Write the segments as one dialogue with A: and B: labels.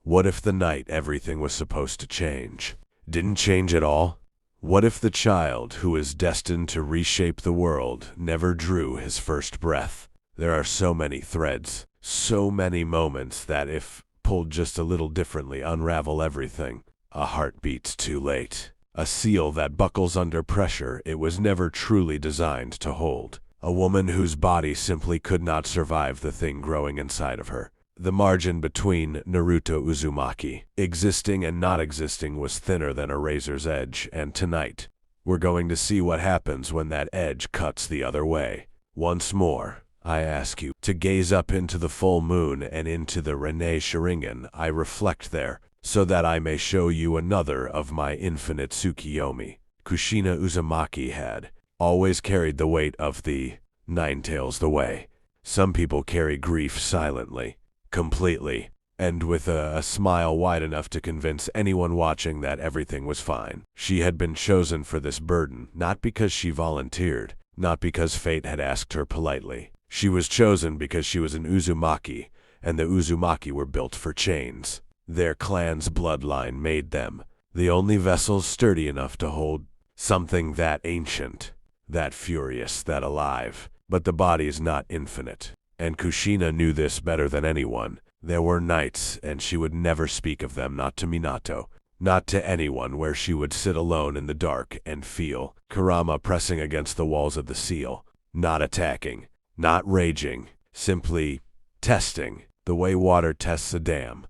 A: What if the night everything was supposed to change didn't change at all? What if the child who is destined to reshape the world never drew his first breath? There are so many threads, so many moments that if pulled just a little differently unravel everything. A heart beats too late. A seal that buckles under pressure it was never truly designed to hold. A woman whose body simply could not survive the thing growing inside of her. The margin between Naruto Uzumaki existing and not existing was thinner than a razor's edge, and tonight, we're going to see what happens when that edge cuts the other way. Once more, I ask you to gaze up into the full moon and into the Rinne Sharingan I reflect there, so that I may show you another of my infinite Tsukiyomi. Kushina Uzumaki had always carried the weight of the Nine Tails the way. Some people carry grief silently, completely, and with a smile wide enough to convince anyone watching that everything was fine. She had been chosen for this burden, not because she volunteered, not because fate had asked her politely. She was chosen because she was an Uzumaki, and the Uzumaki were built for chains. Their clan's bloodline made them the only vessels sturdy enough to hold something that ancient, that furious, that alive. But the body is not infinite. And Kushina knew this better than anyone. There were nights, and she would never speak of them, not to Minato, not to anyone, where she would sit alone in the dark and feel Kurama pressing against the walls of the seal, not attacking, not raging, simply testing, the way water tests a dam,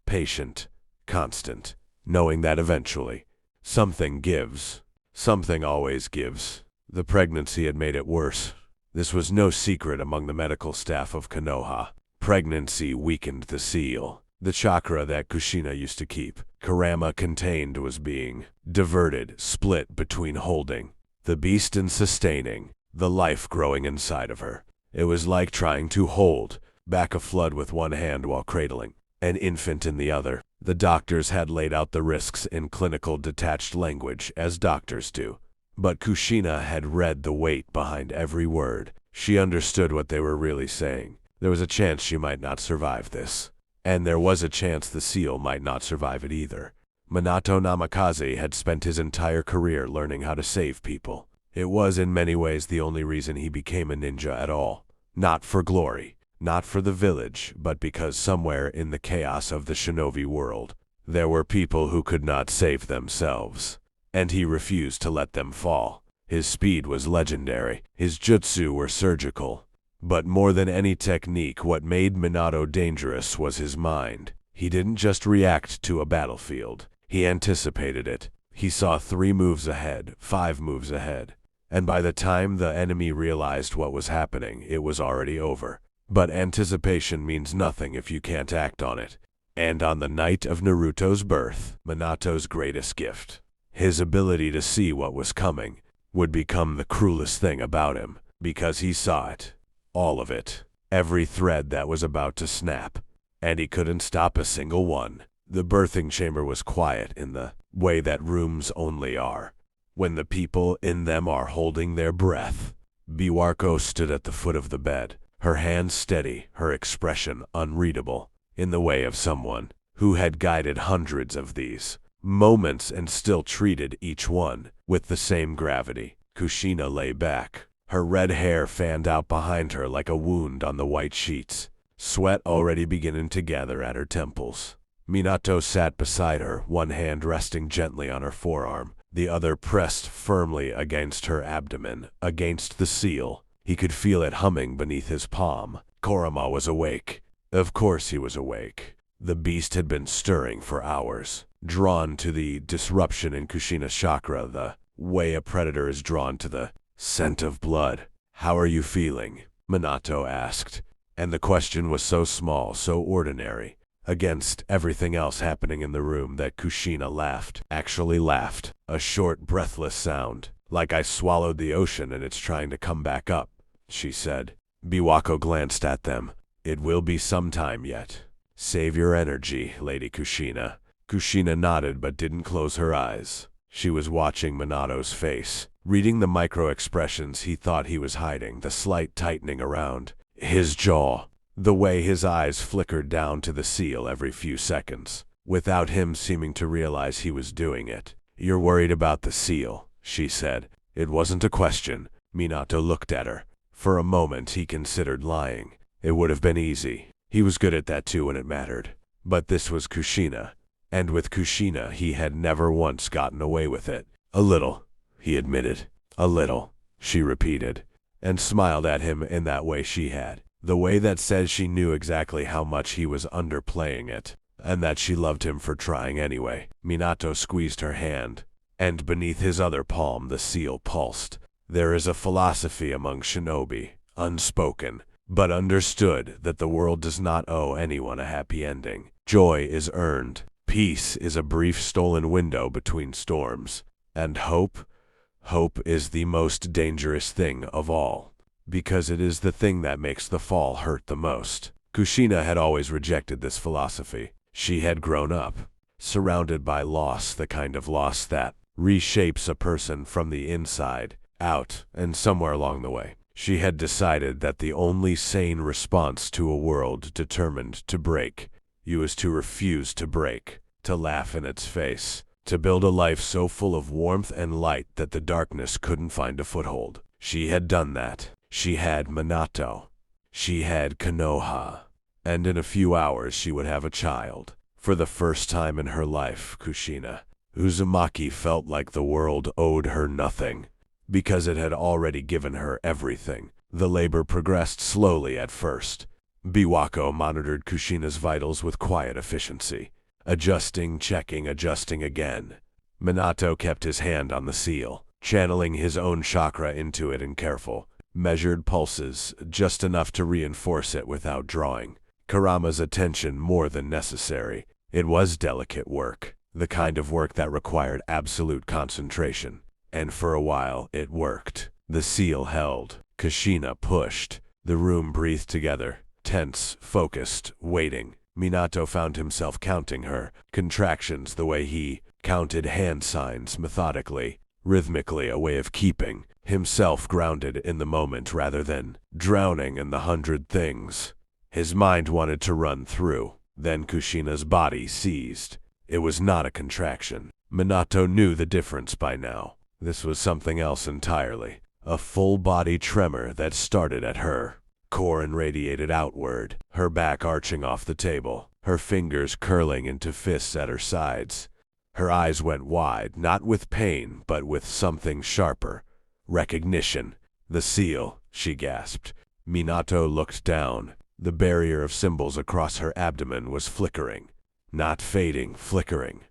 A: patient, constant, knowing that eventually something gives, something always gives. The pregnancy had made it worse. This was no secret among the medical staff of Konoha. Pregnancy weakened the seal. The chakra that Kushina used to keep, Kurama contained, was being diverted, split between holding the beast and sustaining the life growing inside of her. It was like trying to hold back a flood with one hand while cradling an infant in the other. The doctors had laid out the risks in clinical detached language, as doctors do. But Kushina had read the weight behind every word. She understood what they were really saying. There was a chance she might not survive this. And there was a chance the seal might not survive it either. Minato Namikaze had spent his entire career learning how to save people. It was in many ways the only reason he became a ninja at all. Not for glory, not for the village, but because somewhere in the chaos of the shinobi world, there were people who could not save themselves. And he refused to let them fall. His speed was legendary. His jutsu were surgical. But more than any technique, what made Minato dangerous was his mind. He didn't just react to a battlefield. He anticipated it. He saw 3 moves ahead, 5 moves ahead. And by the time the enemy realized what was happening, it was already over. But anticipation means nothing if you can't act on it. And on the night of Naruto's birth, Minato's greatest gift, his ability to see what was coming, would become the cruelest thing about him, because he saw it. All of it. Every thread that was about to snap. And he couldn't stop a single one. The birthing chamber was quiet in the way that rooms only are, when the people in them are holding their breath. Biwako stood at the foot of the bed, her hands steady, her expression unreadable, in the way of someone who had guided hundreds of these moments and still treated each one with the same gravity. Kushina lay back, her red hair fanned out behind her like a wound on the white sheets, sweat already beginning to gather at her temples. Minato sat beside her, one hand resting gently on her forearm, the other pressed firmly against her abdomen, against the seal. He could feel it humming beneath his palm. Kurama was awake. Of course he was awake. The beast had been stirring for hours, drawn to the disruption in Kushina's chakra, the way a predator is drawn to the scent of blood. "How are you feeling?" Minato asked. And the question was so small, so ordinary, against everything else happening in the room, that Kushina laughed, actually laughed. A short, breathless sound, like I swallowed the ocean and it's trying to come back up, she said. Biwako glanced at them. "It will be some time yet. Save your energy, Lady Kushina." Kushina nodded but didn't close her eyes. She was watching Minato's face, reading the micro-expressions he thought he was hiding, the slight tightening around his jaw, the way his eyes flickered down to the seal every few seconds, without him seeming to realize he was doing it. "You're worried about the seal," she said. It wasn't a question. Minato looked at her. For a moment he considered lying. It would have been easy. He was good at that too when it mattered. But this was Kushina. And with Kushina he had never once gotten away with it. "A little," he admitted. "A little," she repeated, and smiled at him in that way she had. The way that says she knew exactly how much he was underplaying it, and that she loved him for trying anyway. Minato squeezed her hand, and beneath his other palm the seal pulsed. There is a philosophy among shinobi, unspoken, but understood, that the world does not owe anyone a happy ending. Joy is earned. Peace is a brief stolen window between storms. And hope is the most dangerous thing of all, because it is the thing that makes the fall hurt the most. Kushina had always rejected this philosophy. She had grown up, surrounded by loss, the kind of loss that reshapes a person from the inside out, and somewhere along the way, she had decided that the only sane response to a world determined to break you is to refuse to break, to laugh in its face, to build a life so full of warmth and light that the darkness couldn't find a foothold. She had done that. She had Minato. She had Konoha. And in a few hours she would have a child. For the first time in her life, Kushina Uzumaki felt like the world owed her nothing, because it had already given her everything. The labor progressed slowly at first. Biwako monitored Kushina's vitals with quiet efficiency, adjusting, checking, adjusting again. Minato kept his hand on the seal, channeling his own chakra into it in careful, measured pulses, just enough to reinforce it without drawing Kurama's attention more than necessary. It was delicate work, the kind of work that required absolute concentration. And for a while it worked. The seal held. Kushina pushed. The room breathed together, tense, focused, waiting. Minato found himself counting her contractions the way he counted hand signs, methodically, rhythmically, a way of keeping himself grounded in the moment rather than drowning in the hundred things his mind wanted to run through. Then Kushina's body seized. It was not a contraction. Minato knew the difference by now. This was something else entirely. A full-body tremor that started at her core and radiated outward, her back arching off the table, her fingers curling into fists at her sides. Her eyes went wide, not with pain, but with something sharper. Recognition. "The seal," she gasped. Minato looked down. The barrier of symbols across her abdomen was flickering. Not fading, flickering.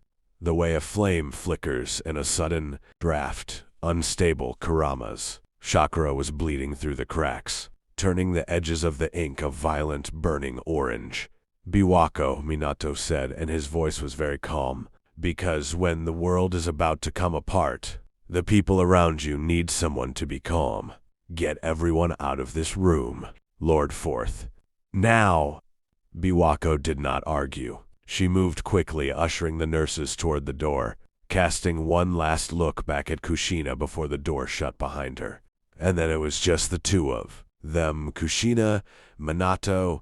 A: The way a flame flickers in a sudden draft. Unstable. Kurama's chakra was bleeding through the cracks, turning the edges of the ink a violent, burning orange. "Biwako," Minato said, and his voice was very calm, "because when the world is about to come apart, the people around you need someone to be calm. Get everyone out of this room. Lord Forth. Now!" Biwako did not argue. She moved quickly, ushering the nurses toward the door, casting one last look back at Kushina before the door shut behind her. And then it was just the two of them, Kushina, Minato,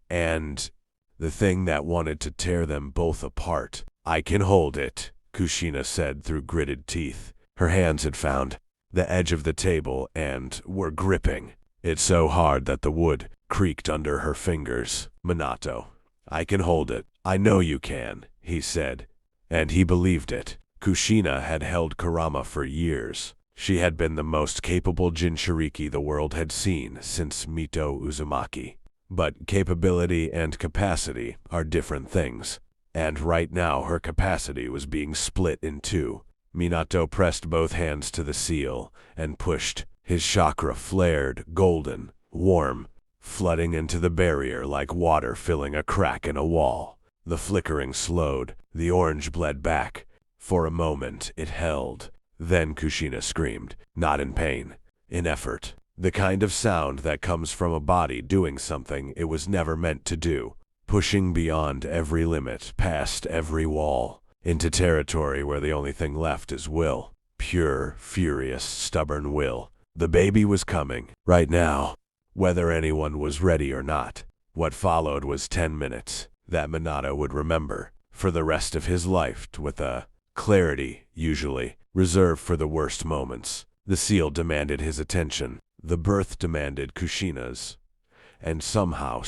A: and the thing that wanted to tear them both apart. "I can hold it," Kushina said through gritted teeth. Her hands had found the edge of the table and were gripping it so hard that the wood creaked under her fingers. "Minato, I can hold it. I know you can," he said. And he believed it. Kushina had held Kurama for years. She had been the most capable Jinchuriki the world had seen since Naruto Uzumaki. But capability and capacity are different things. And right now her capacity was being split in two. Minato pressed both hands to the seal and pushed. His chakra flared, golden, warm, flooding into the barrier like water filling a crack in a wall. The flickering slowed. The orange bled back. For a moment it held. Then Kushina screamed, not in pain, in effort. The kind of sound that comes from a body doing something it was never meant to do. Pushing beyond every limit, past every wall, into territory where the only thing left is will. Pure, furious, stubborn will. The baby was coming, right now, whether anyone was ready or not. What followed was 10 minutes that Minato would remember for the rest of his life with a clarity usually reserved for the worst moments. The seal demanded his attention. The birth demanded Kushina's. And somehow,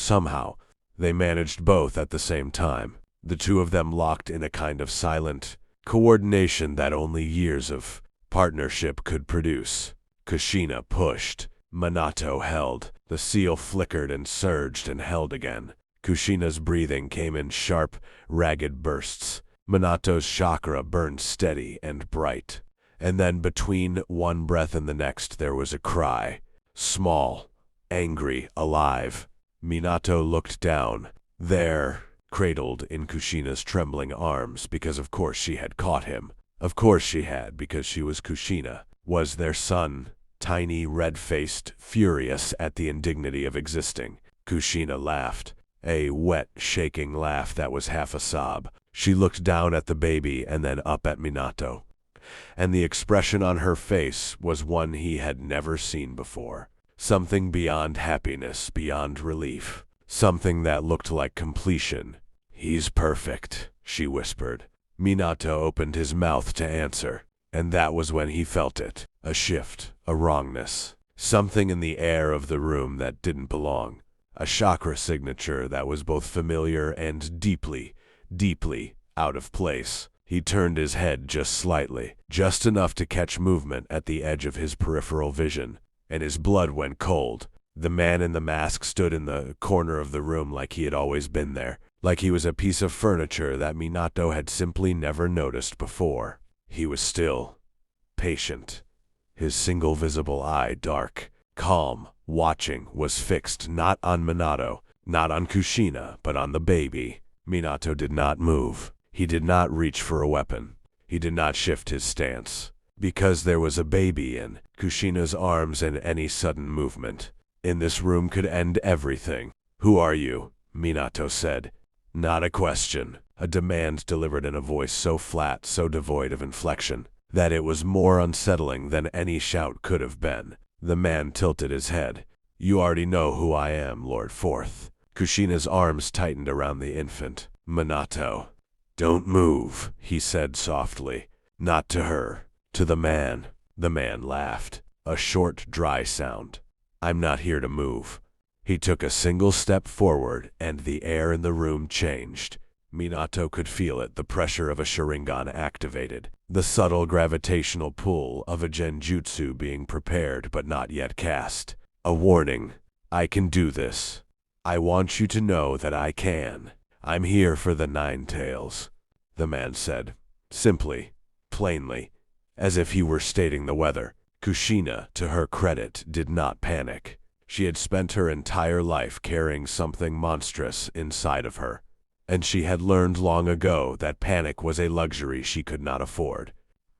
A: they managed both at the same time. The two of them locked in a kind of silent coordination that only years of partnership could produce. Kushina pushed. Minato held. The seal flickered and surged and held again. Kushina's breathing came in sharp, ragged bursts. Minato's chakra burned steady and bright. And then between one breath and the next there was a cry. Small, angry, alive. Minato looked down. There, cradled in Kushina's trembling arms, because of course she had caught him. Of course she had, because she was Kushina, was their son, tiny, red-faced, furious at the indignity of existing. Kushina laughed, a wet, shaking laugh that was half a sob. She looked down at the baby and then up at Minato. And the expression on her face was one he had never seen before. Something beyond happiness, beyond relief. Something that looked like completion. "He's perfect," she whispered. Minato opened his mouth to answer, and that was when he felt it. A shift, a wrongness. Something in the air of the room that didn't belong. A chakra signature that was both familiar and deeply out of place. He turned his head just slightly, just enough to catch movement at the edge of his peripheral vision, and his blood went cold. The man in the mask stood in the corner of the room like he had always been there, like he was a piece of furniture that Minato had simply never noticed before. He was still, patient, his single visible eye dark, calm, watching, was fixed not on Minato, not on Kushina, but on the baby. Minato did not move. He did not reach for a weapon. He did not shift his stance. Because there was a baby in Kushina's arms, and any sudden movement in this room could end everything. "Who are you?" Minato said. Not a question, a demand delivered in a voice so flat, so devoid of inflection, that it was more unsettling than any shout could have been. The man tilted his head. "You already know who I am, Lord Fourth." Kushina's arms tightened around the infant. "Minato." "Don't move," he said softly. "Not to her. To the man." The man laughed. A short, dry sound. "I'm not here to move." He took a single step forward, and the air in the room changed. Minato could feel it, the pressure of a Sharingan activated, the subtle gravitational pull of a genjutsu being prepared but not yet cast. A warning. "I can do this. I want you to know that I can. I'm here for the 9 tails," the man said, simply, plainly, as if he were stating the weather. Kushina, to her credit, did not panic. She had spent her entire life carrying something monstrous inside of her, and she had learned long ago that panic was a luxury she could not afford.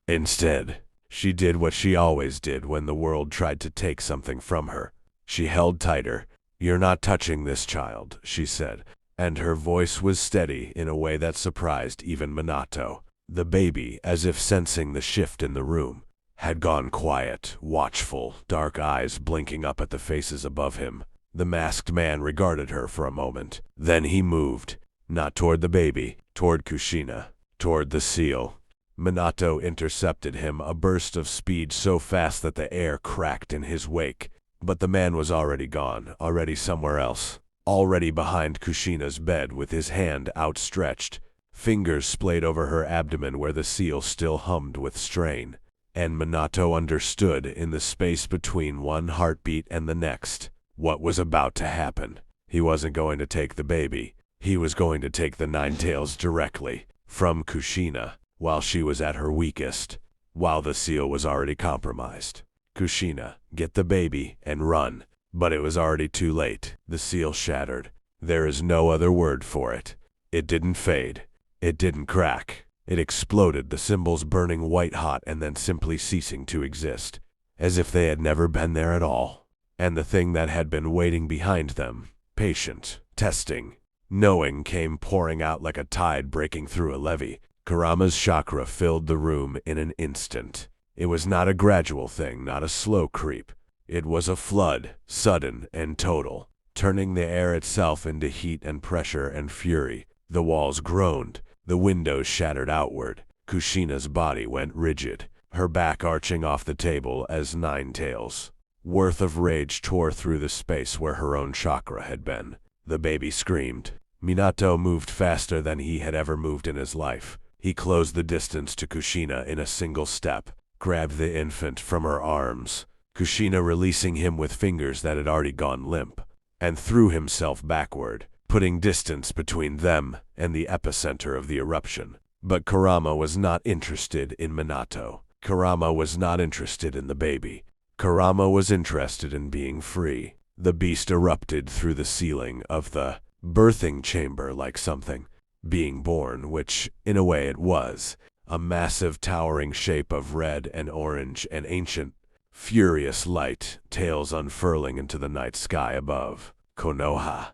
A: Instead, she did what she always did when the world tried to take something from her. She held tighter. "You're not touching this child," she said, and her voice was steady in a way that surprised even Minato. The baby, as if sensing the shift in the room, had gone quiet, watchful, dark eyes blinking up at the faces above him. The masked man regarded her for a moment. Then he moved, not toward the baby, toward Kushina, toward the seal. Minato intercepted him, a burst of speed so fast that the air cracked in his wake. But the man was already gone, already somewhere else, already behind Kushina's bed with his hand outstretched. Fingers splayed over her abdomen where the seal still hummed with strain. And Minato understood, in the space between one heartbeat and the next, what was about to happen. He wasn't going to take the baby. He was going to take the 9 tails directly from Kushina while she was at her weakest, while the seal was already compromised. "Kushina, get the baby and run." But it was already too late. The seal shattered. There is no other word for it. It didn't fade. It didn't crack. It exploded, the symbols burning white-hot and then simply ceasing to exist, as if they had never been there at all. And the thing that had been waiting behind them, patient, testing, knowing, came pouring out like a tide breaking through a levee. Kurama's chakra filled the room in an instant. It was not a gradual thing, not a slow creep. It was a flood, sudden and total. turning the air itself into heat and pressure and fury. The walls groaned, the windows shattered outward. Kushina's body went rigid, her back arching off the table as 9 taels worth of rage tore through the space where her own chakra had been. The baby screamed. Minato moved faster than he had ever moved in his life. He closed the distance to Kushina in a single step, grabbed the infant from her arms, Kushina releasing him with fingers that had already gone limp, and threw himself backward, putting distance between them and the epicenter of the eruption. But Kurama was not interested in Minato. Kurama was not interested in the baby. Kurama was interested in being free. The beast erupted through the ceiling of the birthing chamber like something being born, which, in a way it was, a massive towering shape of red and orange and ancient, furious light, tails unfurling into the night sky above. Konoha.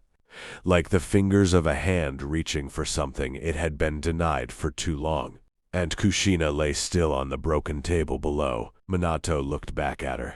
A: Like the fingers of a hand reaching for something it had been denied for too long. And Kushina lay still on the broken table below. Minato looked back at her.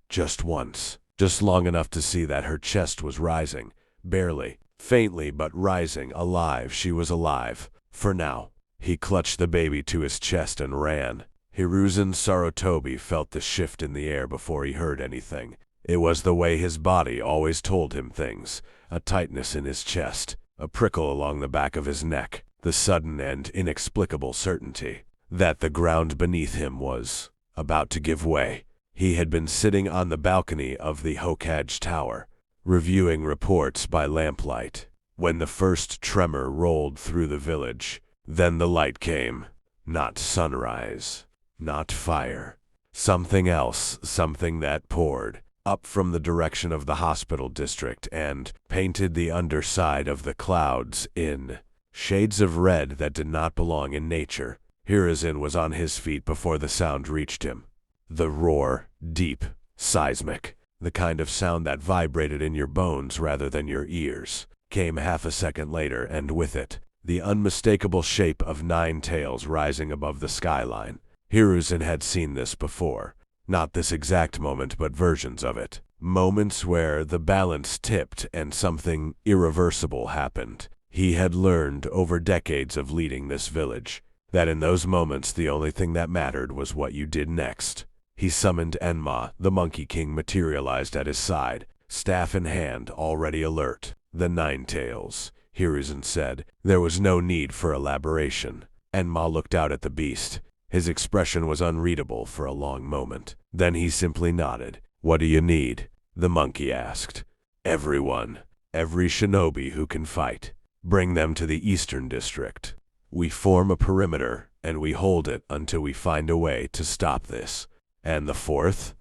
A: Just once. Just long enough to see that her chest was rising. Barely. Faintly, but rising. Alive. She was alive. For now. He clutched the baby to his chest and ran. Hiruzen Sarutobi felt the shift in the air before he heard anything. It was the way his body always told him things. A tightness in his chest. A prickle along the back of his neck. The sudden and inexplicable certainty that the ground beneath him was about to give way. He had been sitting on the balcony of the Hokage Tower, reviewing reports by lamplight, when the first tremor rolled through the village. Then the light came. Not sunrise. Not fire. Something else, something that poured up from the direction of the hospital district and painted the underside of the clouds in shades of red that did not belong in nature. Hiruzen was on his feet before the sound reached him. The roar, deep, seismic, the kind of sound that vibrated in your bones rather than your ears, came half a second later, and with it, the unmistakable shape of 9 tails rising above the skyline. Hiruzen had seen this before. Not this exact moment, but versions of it. Moments where the balance tipped and something irreversible happened. He had learned over decades of leading this village that in those moments the only thing that mattered was what you did next. He summoned Enma. The Monkey King materialized at his side, staff in hand, already alert. The 9 tails, Hiruzen said. There was no need for elaboration. Enma looked out at the beast. His expression was unreadable for a long moment. Then he simply nodded. "What do you need?" the monkey asked. "Everyone. Every shinobi who can fight. Bring them to the Eastern District. We form a perimeter, and we hold it until we find a way to stop this." "And the 4th?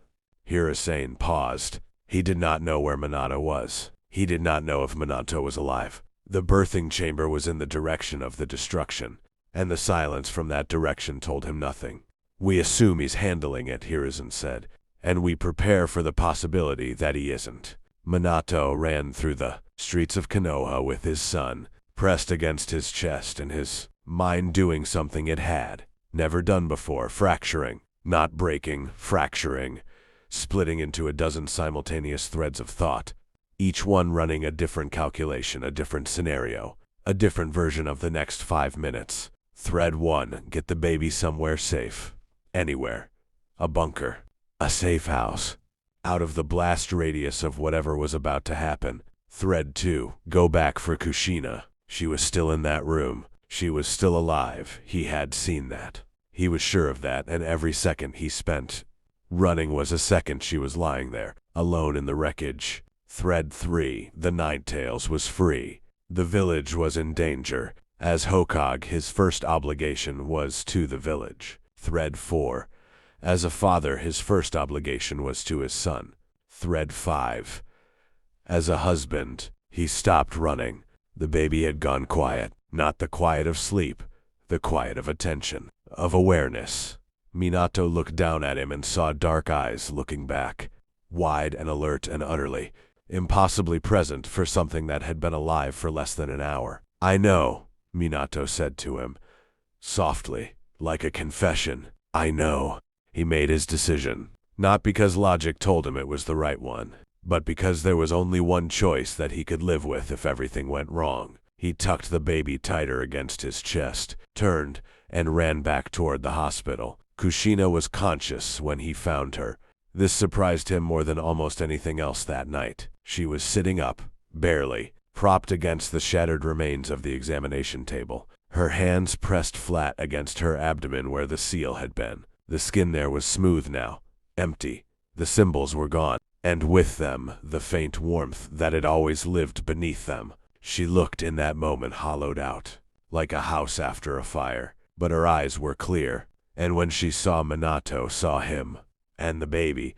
A: Hiruzen paused. He did not know where Minato was. He did not know if Minato was alive. The birthing chamber was in the direction of the destruction, and the silence from that direction told him nothing. "We assume he's handling it," Hiruzen said, "and we prepare for the possibility that he isn't." Minato ran through the streets of Konoha with his son, pressed against his chest, and his mind doing something it had never done before, fracturing, not breaking, fracturing, splitting into a dozen simultaneous threads of thought, each one running a different calculation, a different scenario, a different version of the next 5 minutes. Thread 1, get the baby somewhere safe. Anywhere. A bunker. A safe house. Out of the blast radius of whatever was about to happen. Thread 2, go back for Kushina. She was still in that room. She was still alive. He had seen that. He was sure of that, and every second he spent running was a second she was lying there, alone in the wreckage. Thread 3, the 9 tails was free. The village was in danger. As Hokage, his first obligation was to the village. Thread 4, as a father, his first obligation was to his son. Thread 5, as a husband, he stopped running. The baby had gone quiet, not the quiet of sleep, the quiet of attention, of awareness. Minato looked down at him and saw dark eyes looking back, wide and alert and utterly, impossibly present for something that had been alive for less than an hour. "I know," Minato said to him, softly, like a confession. "I know." He made his decision, not because logic told him it was the right one. but because there was only one choice that he could live with if everything went wrong. He tucked the baby tighter against his chest, turned, and ran back toward the hospital. Kushina was conscious when he found her. This surprised him more than almost anything else that night. She was sitting up, barely, propped against the shattered remains of the examination table. Her hands pressed flat against her abdomen where the seal had been. The skin there was smooth now, empty. The symbols were gone, and with them, the faint warmth that had always lived beneath them. She looked in that moment hollowed out, like a house after a fire, but her eyes were clear, and when she saw Minato, saw him, and the baby,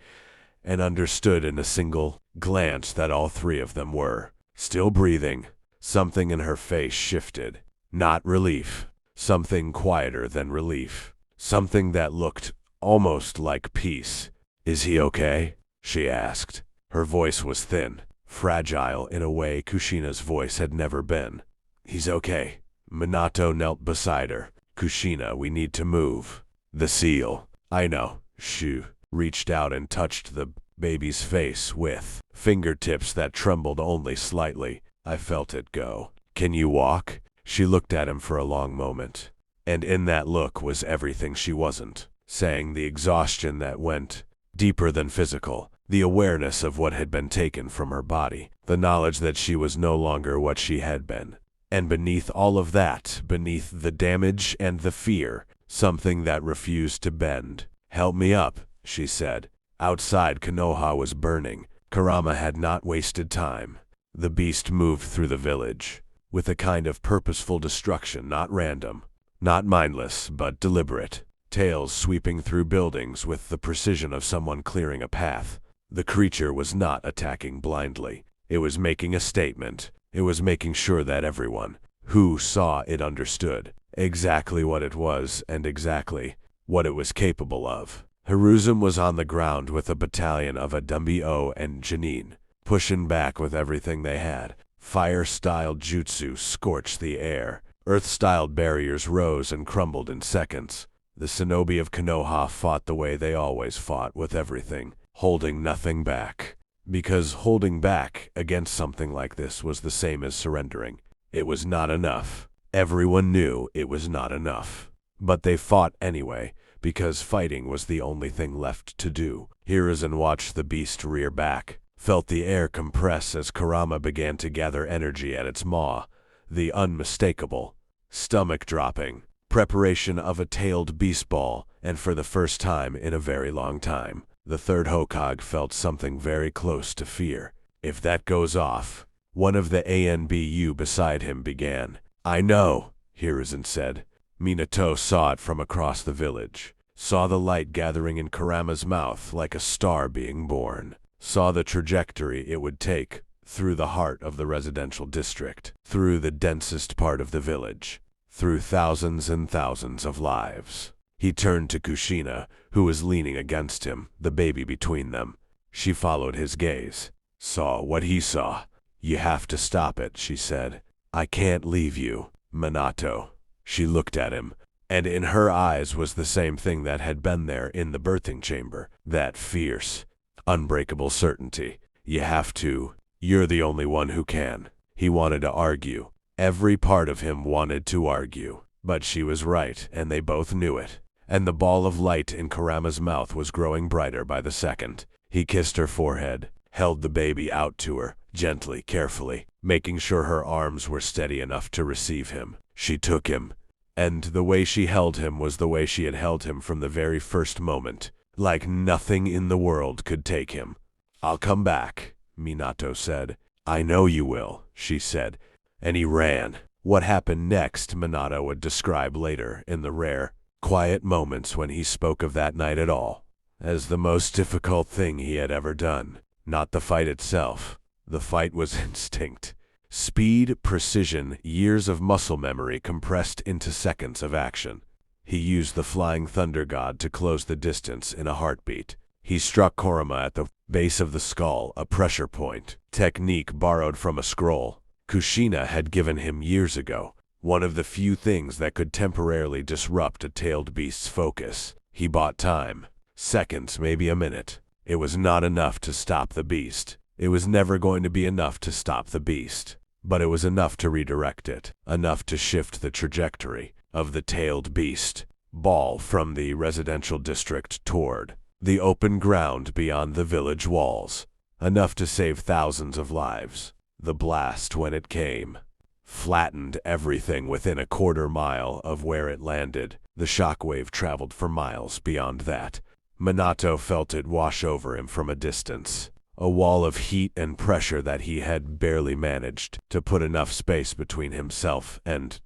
A: and understood in a single glance that all three of them were still breathing, something in her face shifted. Not relief, something quieter than relief, something that looked almost like peace. "Is he okay?" she asked. Her voice was thin, fragile in a way Kushina's voice had never been. "He's okay." Minato knelt beside her. "Kushina, we need to move." "The seal." "I know." Shu reached out and touched the baby's face with fingertips that trembled only slightly. "I felt it go." "Can you walk?" She looked at him for a long moment, and in that look was everything she wasn't saying, the exhaustion that went deeper than physical, the awareness of what had been taken from her body, the knowledge that she was no longer what she had been. And beneath all of that, beneath the damage and the fear, something that refused to bend. "Help me up," she said. Outside, Konoha was burning. Kurama had not wasted time. The beast moved through the village with a kind of purposeful destruction, not random, not mindless, but deliberate. Tails sweeping through buildings with the precision of someone clearing a path. The creature was not attacking blindly. It was making a statement. It was making sure that everyone who saw it understood exactly what it was and exactly what it was capable of. Hiruzen was on the ground with a battalion of Adumbio and Janine, pushing back with everything they had. Fire-styled jutsu scorched the air. Earth-styled barriers rose and crumbled in seconds. The shinobi of Konoha fought the way they always fought, with everything, holding nothing back. Because holding back against something like this was the same as surrendering. It was not enough. Everyone knew it was not enough. But they fought anyway, because fighting was the only thing left to do. Hiruzen watched the beast rear back, felt the air compress as Kurama began to gather energy at its maw, the unmistakable, stomach-dropping preparation of a tailed beast ball, and for the first time in a very long time, the third Hokage felt something very close to fear. "If that goes off," one of the ANBU beside him began. "I know," Hiruzen said. Minato saw it from across the village, saw the light gathering in Kurama's mouth like a star being born, saw the trajectory it would take through the heart of the residential district, through the densest part of the village, through thousands and thousands of lives. He turned to Kushina, who was leaning against him, the baby between them. She followed his gaze, saw what he saw. "You have to stop it," she said. "I can't leave you, Minato." She looked at him, and in her eyes was the same thing that had been there in the birthing chamber, that fierce, unbreakable certainty. "You have to. You're the only one who can." He wanted to argue. Every part of him wanted to argue. But she was right, and they both knew it. And the ball of light in Kurama's mouth was growing brighter by the second. He kissed her forehead, held the baby out to her, gently, carefully, making sure her arms were steady enough to receive him. She took him, and the way she held him was the way she had held him from the very first moment, like nothing in the world could take him. "I'll come back," Minato said. "I know you will," she said, and he ran. What happened next Minato would describe later in the rare, quiet moments when he spoke of that night at all, as the most difficult thing he had ever done. Not the fight itself. The fight was instinct. Speed, precision, years of muscle memory compressed into seconds of action. He used the flying thunder god to close the distance in a heartbeat. He struck Kurama at the base of the skull, a pressure point, technique borrowed from a scroll Kushina had given him years ago, one of the few things that could temporarily disrupt a tailed beast's focus. He bought time. Seconds, maybe a minute. It was not enough to stop the beast. It was never going to be enough to stop the beast, but it was enough to redirect it, enough to shift the trajectory of the tailed beast ball from the residential district toward the open ground beyond the village walls, enough to save thousands of lives. The blast, when it came, flattened everything within a quarter mile of where it landed. The shockwave traveled for miles beyond that. Minato felt it wash over him from a distance, a wall of heat and pressure that he had barely managed to put enough space between himself and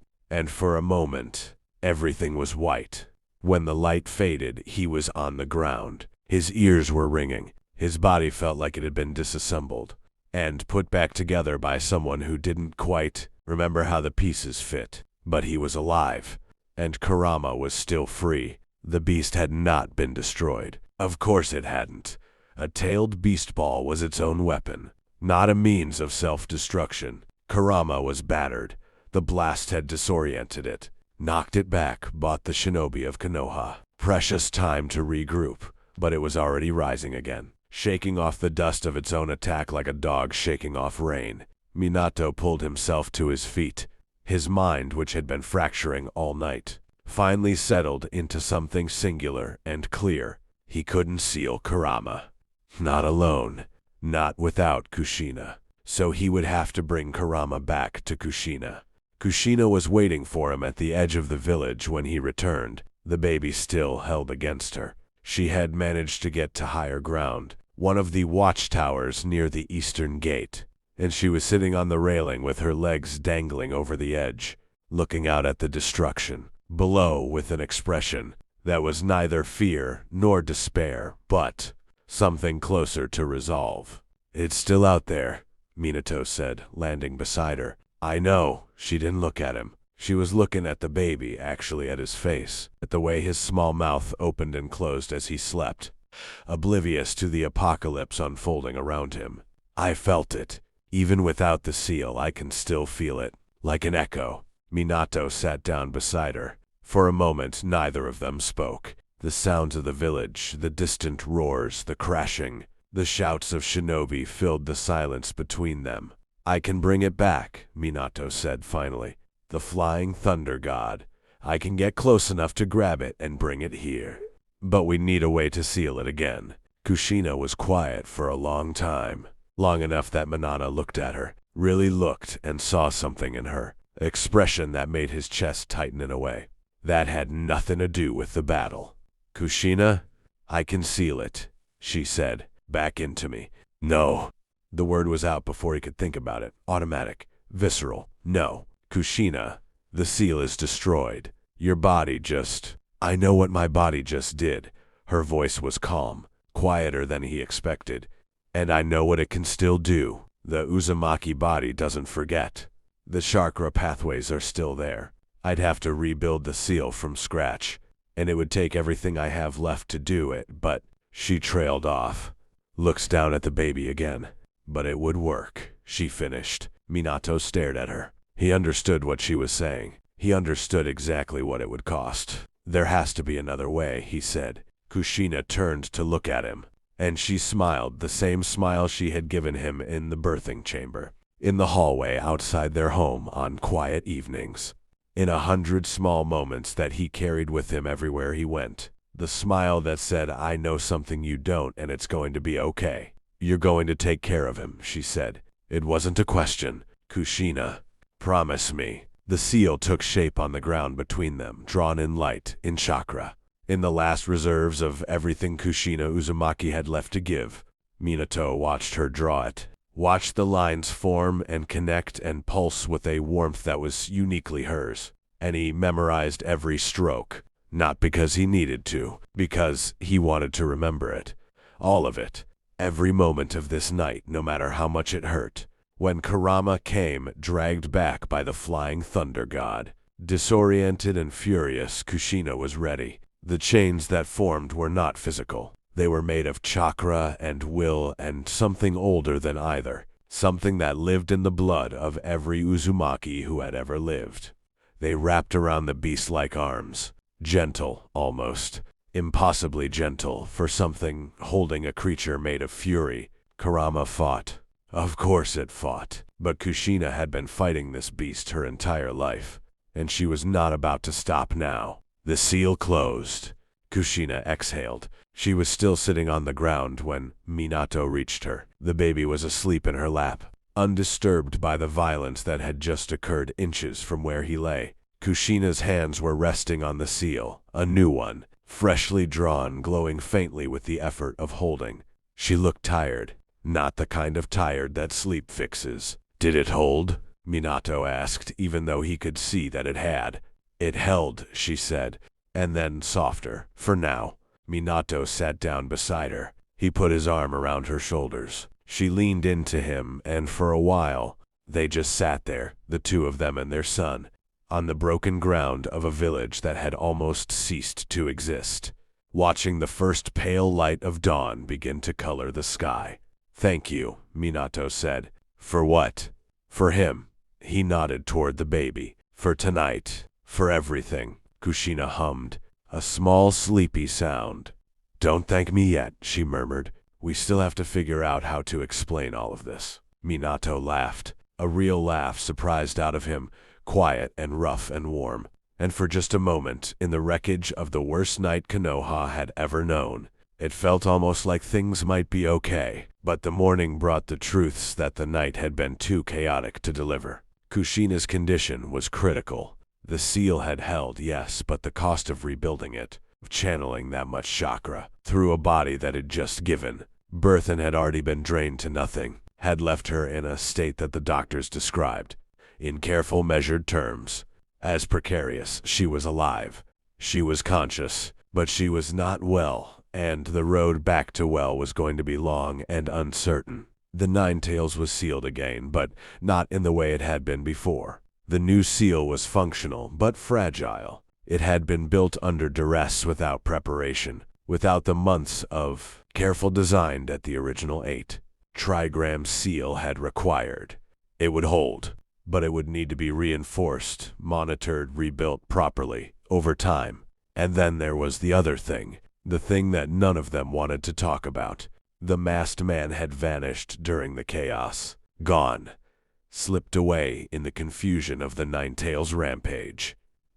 A: for a moment, everything was white. When the light faded, he was on the ground. His ears were ringing. His body felt like it had been disassembled and put back together by someone who didn't quite remember how the pieces fit. But he was alive, and Kurama was still free. The beast had not been destroyed. Of course it hadn't. A tailed beast ball was its own weapon, not a means of self-destruction. Kurama was battered. The blast had disoriented it, knocked it back, bought the shinobi of Konoha precious time to regroup, but it was already rising again, shaking off the dust of its own attack like a dog shaking off rain. Minato pulled himself to his feet. His mind, which had been fracturing all night, finally settled into something singular and clear. He couldn't seal Kurama. Not alone. Not without Kushina. So he would have to bring Kurama back to Kushina. Kushina was waiting for him at the edge of the village when he returned, the baby still held against her. She had managed to get to higher ground, one of the watchtowers near the eastern gate, and she was sitting on the railing with her legs dangling over the edge, looking out at the destruction below with an expression that was neither fear nor despair, but something closer to resolve. "It's still out there," Minato said, landing beside her. "I know." She didn't look at him. She was looking at the baby, actually at his face, at the way his small mouth opened and closed as he slept, oblivious to the apocalypse unfolding around him. "I felt it. Even without the seal, I can still feel it, like an echo." Minato sat down beside her. For a moment, neither of them spoke. The sounds of the village, the distant roars, the crashing, the shouts of shinobi filled the silence between them. "I can bring it back," Minato said finally. "The flying thunder god. I can get close enough to grab it and bring it here. But we need a way to seal it again." Kushina was quiet for a long time. Long enough that Minato looked at her, really looked, and saw something in her. Expression that made his chest tighten in a way that had nothing to do with the battle. "Kushina, I can seal it," she said. "Back into me." "No." The word was out before he could think about it. Automatic. Visceral. "No. Kushina, the seal is destroyed. Your body just—" "I know what my body just did." Her voice was calm, quieter than he expected. "And I know what it can still do. The Uzumaki body doesn't forget. The chakra pathways are still there. I'd have to rebuild the seal from scratch, and it would take everything I have left to do it, but—" She trailed off. Looks down at the baby again. "But it would work," she finished. Minato stared at her. He understood what she was saying. He understood exactly what it would cost. "There has to be another way," he said. Kushina turned to look at him, and she smiled, the same smile she had given him in the birthing chamber, in the hallway outside their home on quiet evenings, in 100 small moments that he carried with him everywhere he went. The smile that said, "I know something you don't, and it's going to be okay. You're going to take care of him," she said. It wasn't a question. "Kushina, promise me." The seal took shape on the ground between them, drawn in light, in chakra, in the last reserves of everything Kushina Uzumaki had left to give. Minato watched her draw it, watched the lines form and connect and pulse with a warmth that was uniquely hers, and he memorized every stroke, not because he needed to, because he wanted to remember it. All of it. Every moment of this night, no matter how much it hurt. When Kurama came, dragged back by the flying thunder god, disoriented and furious, Kushina was ready. The chains that formed were not physical. They were made of chakra and will and something older than either, something that lived in the blood of every Uzumaki who had ever lived. They wrapped around the beast-like arms, gentle, almost, impossibly gentle for something holding a creature made of fury. Kurama fought. Of course it fought, but Kushina had been fighting this beast her entire life, and she was not about to stop now. The seal closed. Kushina exhaled. She was still sitting on the ground when Minato reached her. The baby was asleep in her lap, undisturbed by the violence that had just occurred inches from where he lay. Kushina's hands were resting on the seal, a new one, freshly drawn, glowing faintly with the effort of holding. She looked tired, not the kind of tired that sleep fixes. Did it hold? Minato asked, even though he could see that it had. It held, she said, and then softer, for now. Minato sat down beside her. He put his arm around her shoulders. She leaned into him, and for a while, they just sat there, the two of them and their son, on the broken ground of a village that had almost ceased to exist, watching the first pale light of dawn begin to color the sky. Thank you, Minato said. For what? For him. He nodded toward the baby. For tonight. For everything. Kushina hummed, a small sleepy sound. Don't thank me yet, she murmured. We still have to figure out how to explain all of this. Minato laughed, a real laugh surprised out of him, quiet and rough and warm. And for just a moment, in the wreckage of the worst night Konoha had ever known, it felt almost like things might be okay. But the morning brought the truths that the night had been too chaotic to deliver. Kushina's condition was critical. The seal had held, yes, but the cost of rebuilding it, of channeling that much chakra through a body that had just given birth and had already been drained to nothing, had left her in a state that the doctors described, in careful measured terms, as precarious. She was alive. She was conscious, but she was not well, and the road back to well was going to be long and uncertain. The Nine Tails was sealed again, but not in the way it had been before. The new seal was functional, but fragile. It had been built under duress without preparation, without the months of careful design that the original 8-trigram seal had required. It would hold, but it would need to be reinforced, monitored, rebuilt properly, over time. And then there was the other thing, the thing that none of them wanted to talk about. The masked man had vanished during the chaos. Gone. Slipped away in the confusion of the Nine Tails rampage,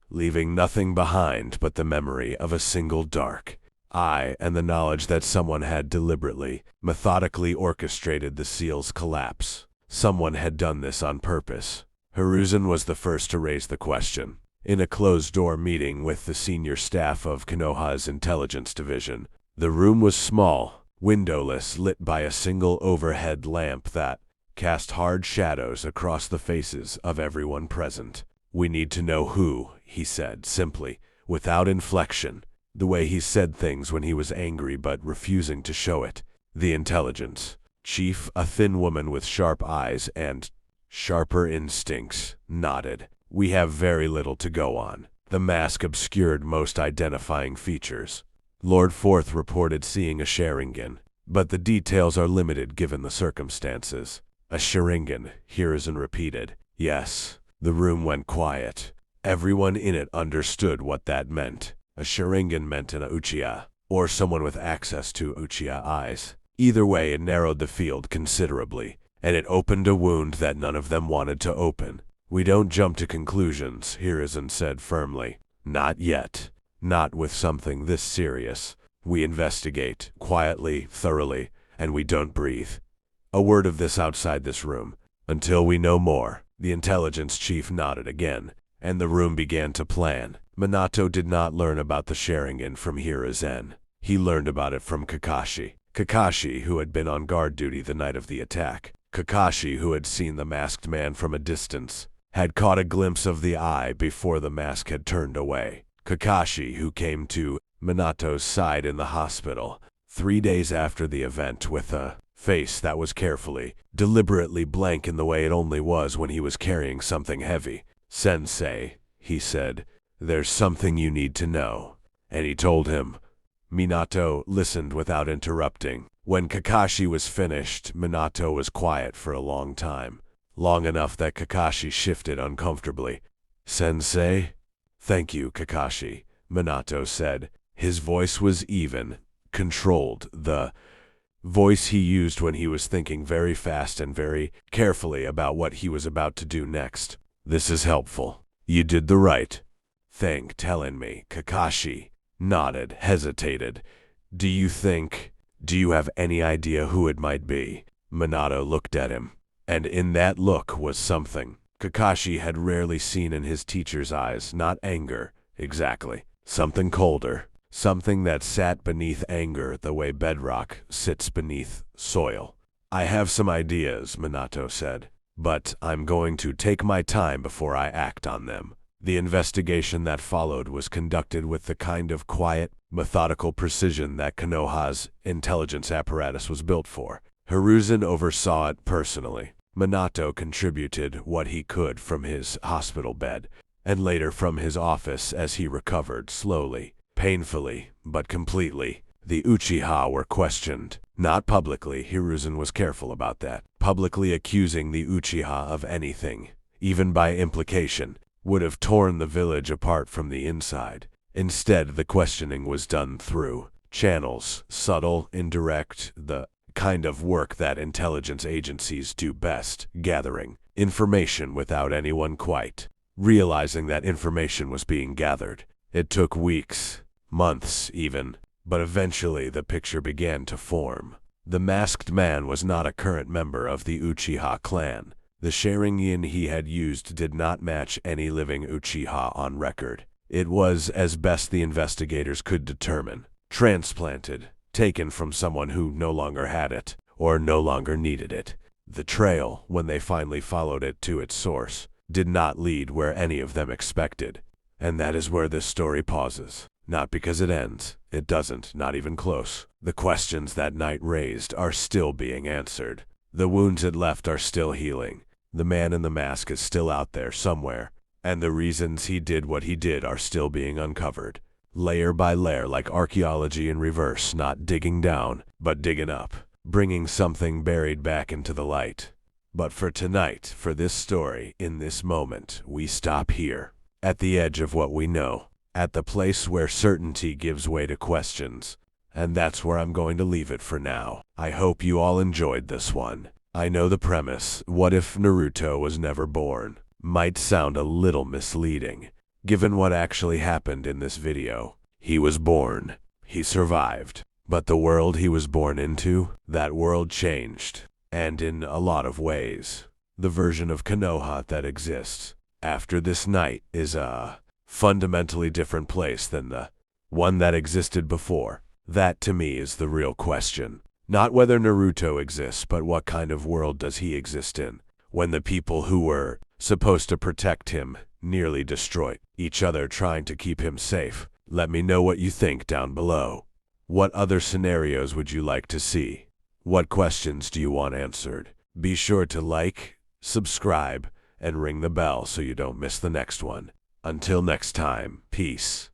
A: leaving nothing behind but the memory of a single dark eye and the knowledge that someone had deliberately, methodically orchestrated the seal's collapse. Someone had done this on purpose. Hiruzen was the first to raise the question. In a closed-door meeting with the senior staff of Konoha's intelligence division, the room was small, windowless, lit by a single overhead lamp that cast hard shadows across the faces of everyone present. We need to know who, he said, simply, without inflection, the way he said things when he was angry but refusing to show it. The intelligence chief, a thin woman with sharp eyes and sharper instincts, nodded. We have very little to go on. The mask obscured most identifying features. Lord Forth reported seeing a Sharingan, but the details are limited given the circumstances. A Sharingan, Hiruzen repeated. Yes. The room went quiet. Everyone in it understood what that meant. A Sharingan meant an Uchiha, or someone with access to Uchiha eyes. Either way, it narrowed the field considerably, and it opened a wound that none of them wanted to open. We don't jump to conclusions, Hiruzen said firmly. Not yet. Not with something this serious. We investigate, quietly, thoroughly, and we don't breathe a word of this outside this room, until we know more. The intelligence chief nodded again, and the room began to plan. Minato did not learn about the Sharingan from Hiruzen. He learned about it from Kakashi. Kakashi, who had been on guard duty the night of the attack. Kakashi, who had seen the masked man from a distance, had caught a glimpse of the eye before the mask had turned away. Kakashi, who came to Minato's side in the hospital 3 days after the event with a face that was carefully, deliberately blank in the way it only was when he was carrying something heavy. Sensei, he said, there's something you need to know. And he told him. Minato listened without interrupting. When Kakashi was finished, Minato was quiet for a long time. Long enough that Kakashi shifted uncomfortably. Sensei? Thank you, Kakashi, Minato said. His voice was even, controlled. The voice he used when he was thinking very fast and very carefully about what he was about to do next. This is helpful. You did the right thing telling me. Kakashi nodded, hesitated. Do you have any idea who it might be? Minato looked at him, and in that look was something Kakashi had rarely seen in his teacher's eyes. Not anger, exactly. Something colder. Something that sat beneath anger the way bedrock sits beneath soil. I have some ideas, Minato said, but I'm going to take my time before I act on them. The investigation that followed was conducted with the kind of quiet, methodical precision that Konoha's intelligence apparatus was built for. Hiruzen oversaw it personally. Minato contributed what he could from his hospital bed, and later from his office as he recovered slowly, painfully, but completely. The Uchiha were questioned. Not publicly, Hiruzen was careful about that. Publicly accusing the Uchiha of anything, even by implication, would have torn the village apart from the inside. Instead, the questioning was done through channels, subtle, indirect, the kind of work that intelligence agencies do best, gathering information without anyone quite realizing that information was being gathered. It took weeks, months even, but eventually the picture began to form. The masked man was not a current member of the Uchiha clan. The Sharingan he had used did not match any living Uchiha on record. It was, as best the investigators could determine, transplanted, taken from someone who no longer had it, or no longer needed it. The trail, when they finally followed it to its source, did not lead where any of them expected. And that is where this story pauses. Not because it ends. It doesn't, not even close. The questions that night raised are still being answered. The wounds it left are still healing. The man in the mask is still out there somewhere, and the reasons he did what he did are still being uncovered. Layer by layer, like archaeology in reverse, not digging down, but digging up, bringing something buried back into the light. But for tonight, for this story, in this moment, we stop here, at the edge of what we know, at the place where certainty gives way to questions. And that's where I'm going to leave it for now. I hope you all enjoyed this one. I know the premise, what if Naruto was never born, might sound a little misleading, given what actually happened in this video. He was born. He survived. But the world he was born into, that world changed. And in a lot of ways, the version of Konoha that exists after this night is a fundamentally different place than the one that existed before. That to me is the real question. Not whether Naruto exists, but what kind of world does he exist in, when the people who were supposed to protect him nearly destroyed each other trying to keep him safe. Let me know what you think down below. What other scenarios would you like to see? What questions do you want answered? Be sure to like, subscribe, and ring the bell so you don't miss the next one. Until next time, peace.